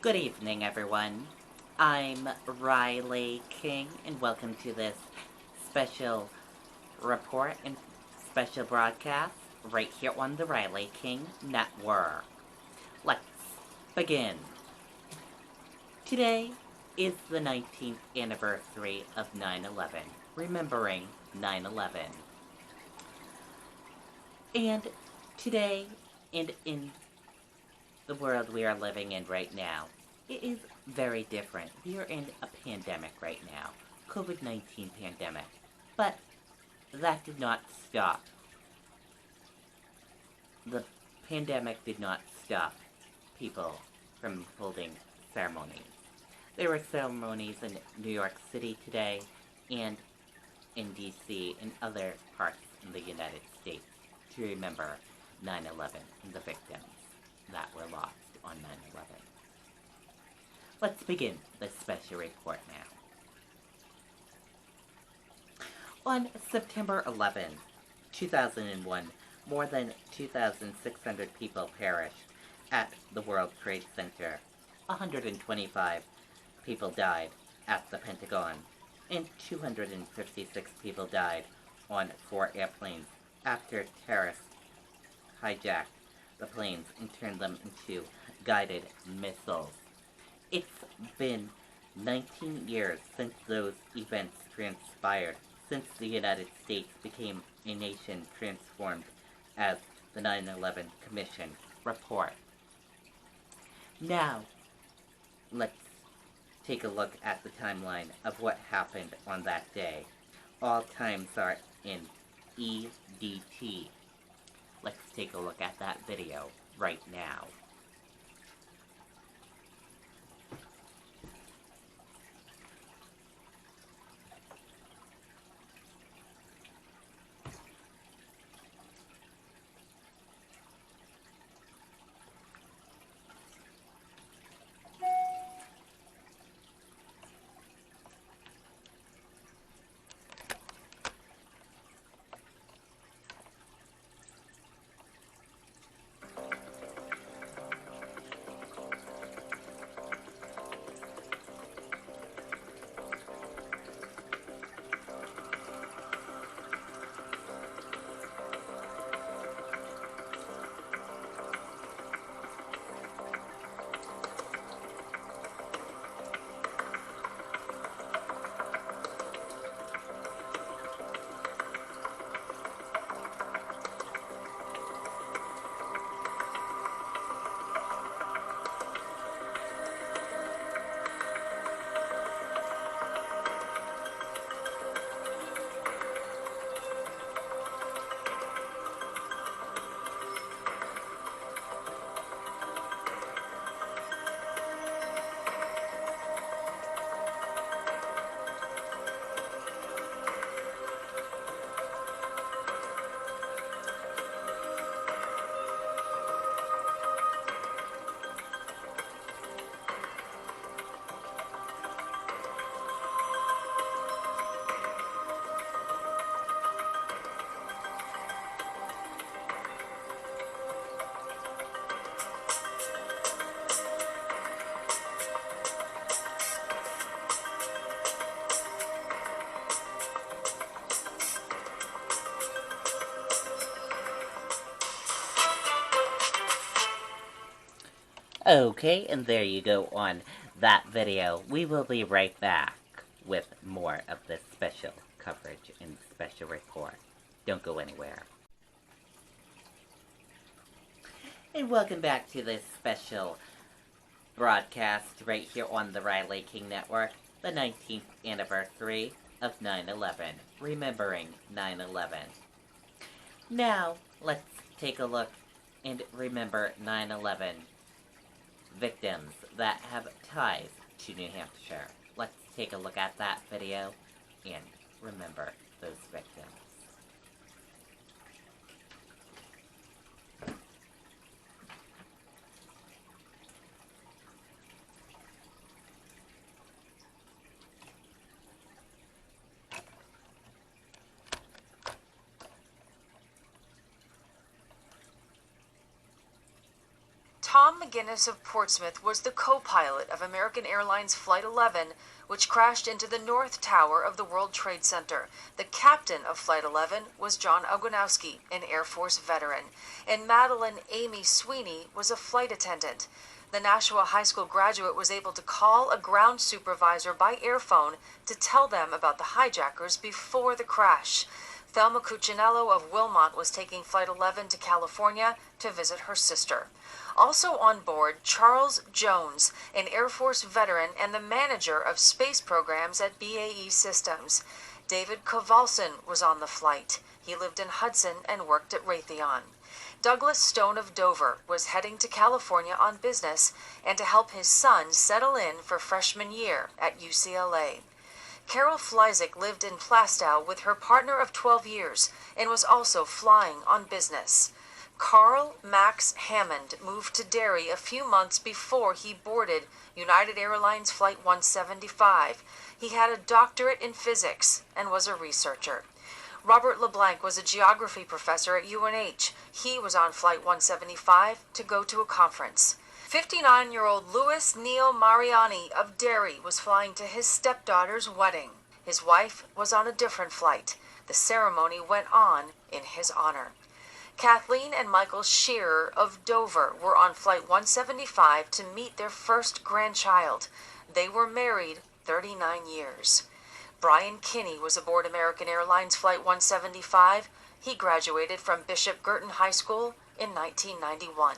Good evening, everyone. I'm Riley King, and welcome to this special report and special broadcast right here on the Riley King Network. Let's begin. Today is the 19th anniversary of 9/11, remembering 9/11. And today, and in the world we are living in right now, it is very different. We are in a pandemic right now, COVID-19 pandemic. But that did not stop. The pandemic did not stop people from holding ceremonies. There were ceremonies in New York City today and in DC and other parts in the United States to remember 9/11 and the victims that were lost on 9/11. Let's begin this special report now. On September 11, 2001, more than 2,600 people perished at the World Trade Center. 125 people died at the Pentagon, and 256 people died on 4 airplanes after terrorists hijacked the planes and turned them into guided missiles. It's been 19 years since those events transpired, since the United States became a nation transformed as the 9/11 Commission report. Now, let's take a look at the timeline of what happened on that day. All times are in EDT. Let's take a look at that video right now. Okay, and there you go on that video. We will be right back with more of this special coverage and special report. Don't go anywhere. And welcome back to this special broadcast right here on the Riley King Network, the 19th anniversary of 9/11, remembering 9/11. Now, let's take a look and remember 9/11 victims that have ties to New Hampshire. Let's take a look at that video and remember those victims. Tom McGinnis of Portsmouth was the co-pilot of American Airlines Flight 11, which crashed into the North Tower of the World Trade Center. The captain of Flight 11 was John Ogonowski, an Air Force veteran, and Madeline Amy Sweeney was a flight attendant. The Nashua High School graduate was able to call a ground supervisor by airphone to tell them about the hijackers before the crash. Thelma Cuccinello of Wilmot was taking Flight 11 to California to visit her sister. Also on board, Charles Jones, an Air Force veteran and the manager of space programs at BAE Systems. David Kovalsin was on the flight. He lived in Hudson and worked at Raytheon. Douglas Stone of Dover was heading to California on business and to help his son settle in for freshman year at UCLA. Carol Fleizik lived in Plastow with her partner of 12 years and was also flying on business. Carl Max Hammond moved to Derry a few months before he boarded United Airlines Flight 175. He had a doctorate in physics and was a researcher. Robert LeBlanc was a geography professor at UNH. He was on Flight 175 to go to a conference. 59-year-old Louis Neil Mariani of Derry was flying to his stepdaughter's wedding. His wife was on a different flight. The ceremony went on in his honor. Kathleen and Michael Shearer of Dover were on Flight 175 to meet their first grandchild. They were married 39 years. Brian Kinney was aboard American Airlines Flight 175. He graduated from Bishop Girton High School in 1991.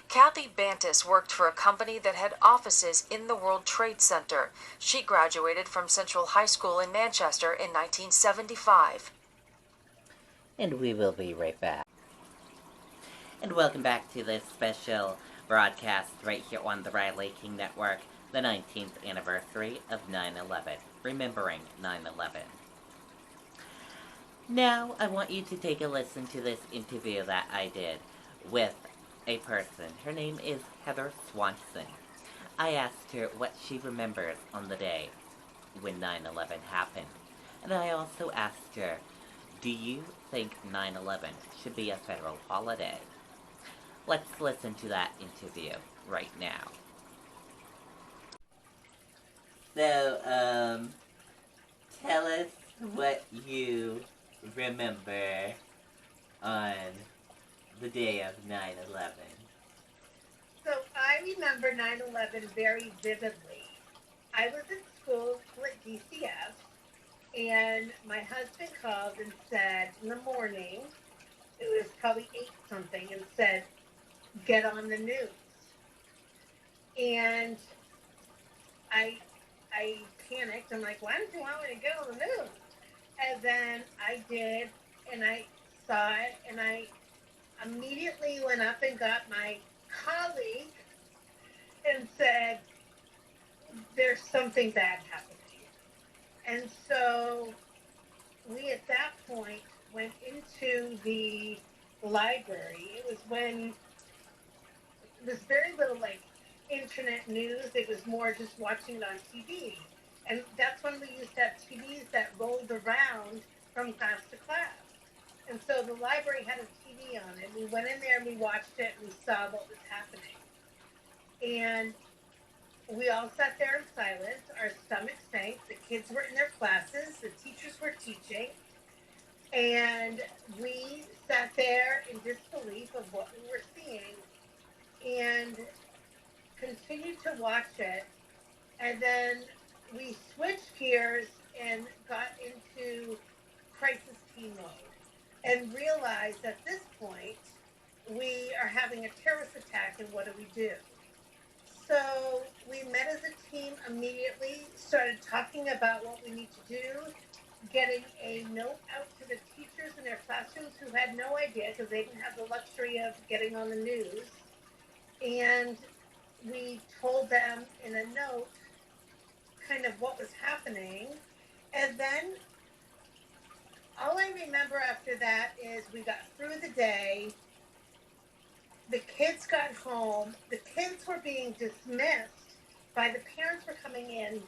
Kathy Bantis worked for a company that had offices in the World Trade Center. She graduated from Central High School in Manchester in 1975. And we will be right back. And welcome back to this special broadcast right here on the Riley King Network, the 19th anniversary of 9/11, remembering 9/11. Now, I want you to take a listen to this interview that I did with a person. Her name is Heather Swanson. I asked her what she remembers on the day when 9/11 happened. And I also asked her, do you think 9/11 should be a federal holiday? Let's listen to that interview right now. So, tell us what you remember on the day of 9/11. So I remember 9/11 very vividly. I was at school at DCS, and my husband called and said in the morning, it was probably 8 something, and said, get on the news. And I panicked. I'm like, why did you want me to get on the news? And then I did, and I saw it, and I immediately went up and got my colleague and said, there's something bad happening. And so we at that point went into the library. It was when there's very little like internet news. It was more just watching it on TV. And that's when we used to have TVs that rolled around from class to class. And so the library had a TV on it. We went in there and we watched it and we saw what was happening. And we all sat there in silence. Our stomachs sank. The kids were in their classes. The teachers were teaching. And we sat there in disbelief of what we were seeing and continued to watch it. And then we switched gears and got into crisis team mode and realized at this point we are having a terrorist attack, and what do we do? So we met as a team immediately, started talking about what we need to do, getting a note out to the teachers in their classrooms who had no idea because they didn't have the luxury of getting on the news. And we told them in a note kind of what was happening. And then all I remember after that is we got through the day. The kids got home. The kids were being dismissed by the parents were coming in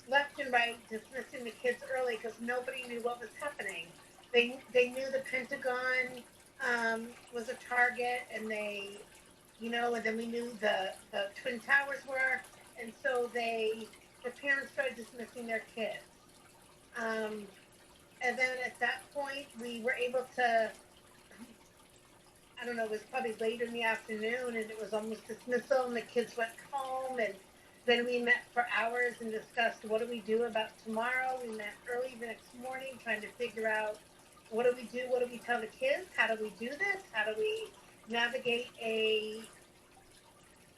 left and right, dismissing the kids early because nobody knew what was happening. They knew the Pentagon was a target, and they you know, and then we knew the Twin Towers were, and so the parents started dismissing their kids. Um, and then at that point, we were able to, I don't know, it was probably later in the afternoon, and it was almost dismissal, and the kids went home, and then we met for hours and discussed what do we do about tomorrow. We met early the next morning trying to figure out what do we do, what do we tell the kids, how do we do this, how do we navigate a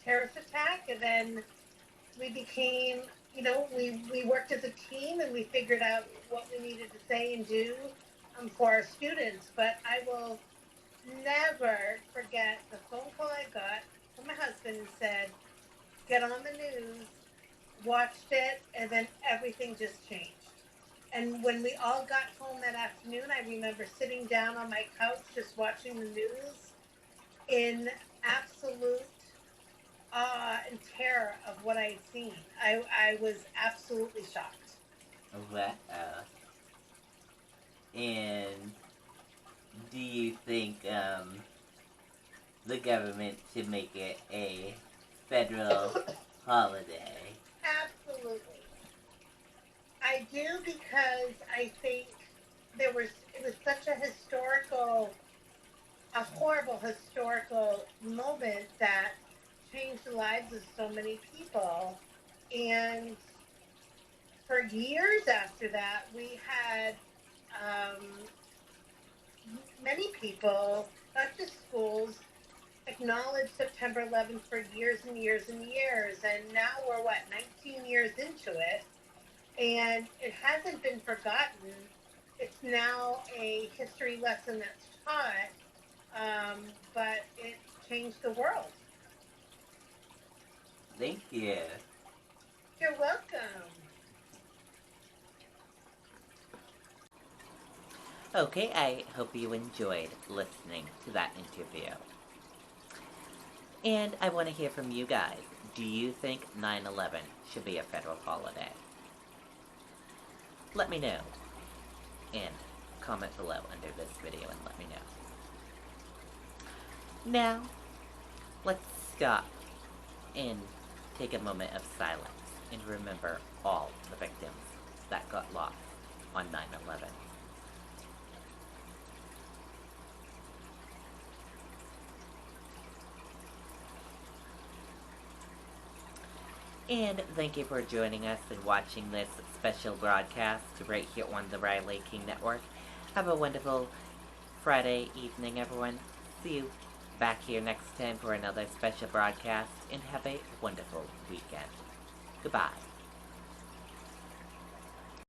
terrorist attack, and then we became, you know, we worked as a team and we figured out what we needed to say and do for our students. But I will never forget the phone call I got from my husband and said, get on the news, watched it, and then everything just changed. And when we all got home that afternoon, I remember sitting down on my couch just watching the news in absolute awe and terror of what I had seen. I was absolutely shocked. Wow. And do you think the government should make it a federal holiday? Absolutely. I do, because I think it was such a horrible historical moment that changed the lives of so many people. And for years after that, we had many people, not just schools, acknowledge September 11th for years and years and years. And now we're, 19 years into it, and it hasn't been forgotten. It's now a history lesson that's taught, but it changed the world. Thank you. You're welcome. Okay, I hope you enjoyed listening to that interview. And I want to hear from you guys. Do you think 9/11 should be a federal holiday? Let me know. And comment below under this video and let me know. Now, let's stop and take a moment of silence and remember all the victims that got lost on 9/11. And thank you for joining us and watching this special broadcast right here on the Riley King Network. Have a wonderful Friday evening, everyone. See you back here next time for another special broadcast, and have a wonderful weekend. Goodbye.